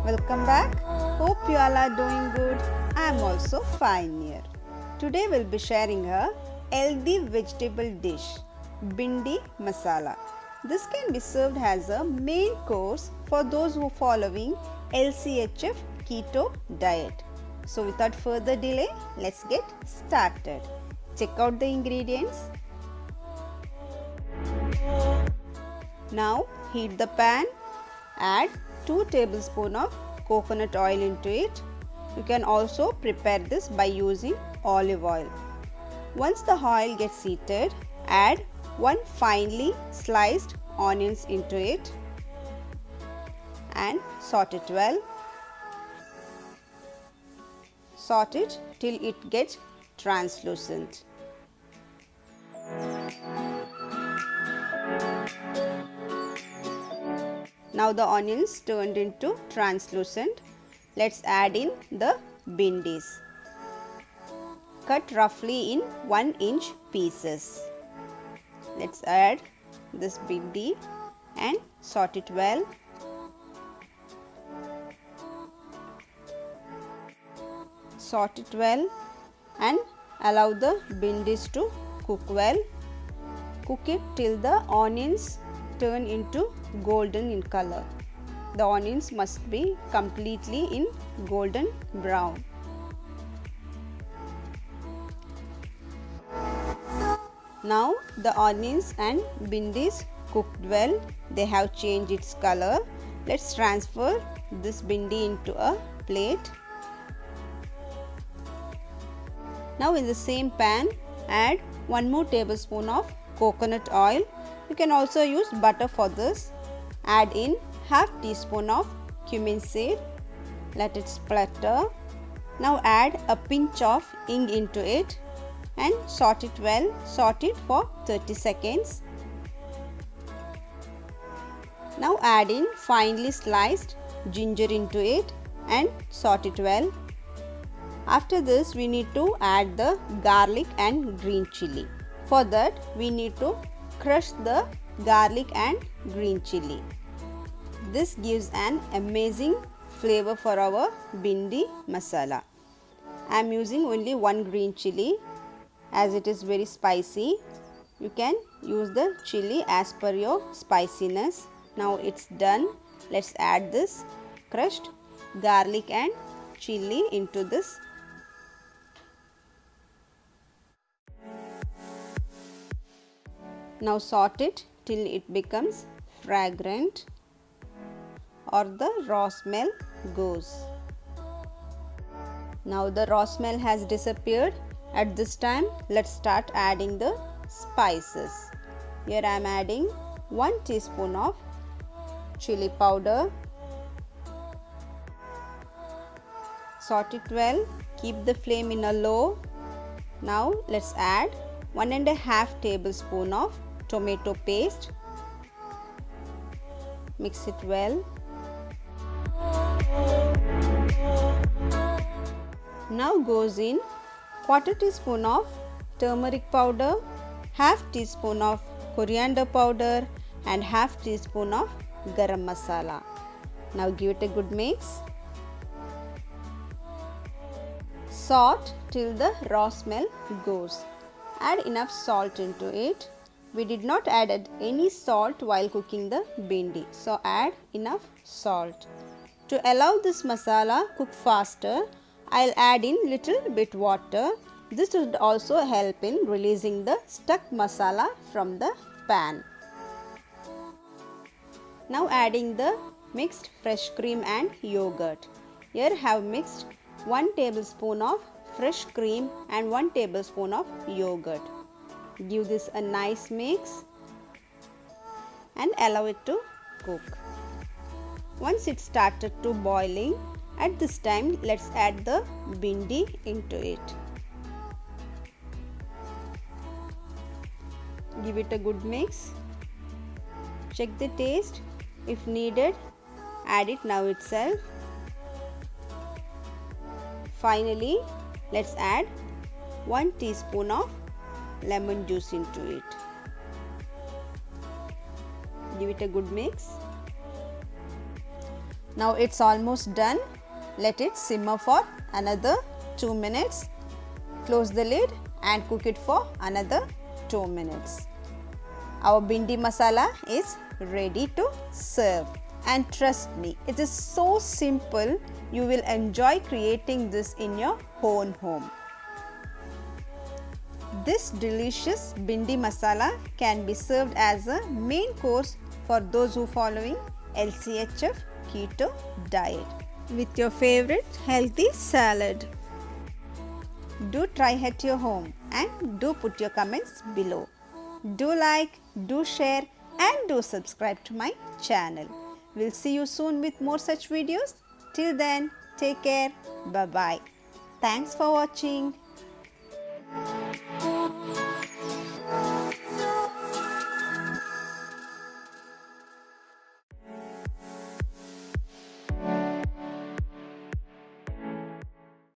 welcome back. Hope you all are doing good. I am also fine here. Today we'll be sharing a healthy vegetable dish, Bhindi masala. This can be served as a main course for those who are following LCHF keto diet. So without further delay, let's get started. Check out the ingredients. Now heat the pan, add 2 tablespoons of coconut oil into it. You can also prepare this by using olive oil. Once the oil gets heated, add 1 finely sliced onions into it and saute it well. Saute it till it gets translucent. Now the onions turned into translucent. Let's add in the bhindis. Cut roughly in 1-inch pieces. Let's add this bhindi and saute it well. Saute it well and allow the bhindis to cook well. Cook it till the onions turn into golden in color. The onions must be completely in golden brown. Now the onions and bhindis cooked well. They have changed its color. Let's transfer this bhindi into a plate. Now in the same pan, add 1 more tablespoon of coconut oil. You can also use butter for this. Add in half teaspoon of cumin seed. Let it splatter. Now add a pinch of hing into it and saute it well. Saute it for 30 seconds. Now add in finely sliced ginger into it and saute it well. After this, we need to add the garlic and green chilli. For that, we need to crush the garlic and green chilli. This gives an amazing flavor for our bhindi masala. I am using only 1 green chilli as it is very spicy. You can use the chilli as per your spiciness. Now it's done. Let's add this crushed garlic and chilli into this. Now saute it till it becomes fragrant or the raw smell goes. Now the raw smell has disappeared. At this time, let's start adding the spices. Here I am adding 1 teaspoon of chilli powder. Saute it well. Keep the flame in a low. Now let's add 1.5 tablespoon of tomato paste. Mix it well. Now goes in 1/4 teaspoon of turmeric powder, half teaspoon of coriander powder and half teaspoon of garam masala. Now give it a good mix. Saute till the raw smell goes. Add enough salt into it. We did not add any salt while cooking the bhindi, so add enough salt. To allow this masala cook faster, I'll add in little bit water. This would also help in releasing the stuck masala from the pan. Now adding the mixed fresh cream and yogurt. Here I have mixed 1 tablespoon of fresh cream and 1 tablespoon of yogurt. Give this a nice mix and allow it to cook. Once it started to boiling, at this time let's add the bhindi into it. Give it a good mix. Check the taste. If needed, add it now itself. Finally, let's add 1 teaspoon of lemon juice into it. Give it a good mix. Now it's almost done. Let it simmer for another 2 minutes. Close the lid and cook it for another 2 minutes. Our bhindi masala is ready to serve. And trust me, it is so simple. You will enjoy creating this in your own home. This delicious bhindi masala can be served as a main course for those who are following LCHF keto diet with your favorite healthy salad. Do try at your home and do put your comments below. Do like, do share and do subscribe to my channel. We'll see you soon with more such videos. Till then, take care. Bye-bye. Thanks for watching.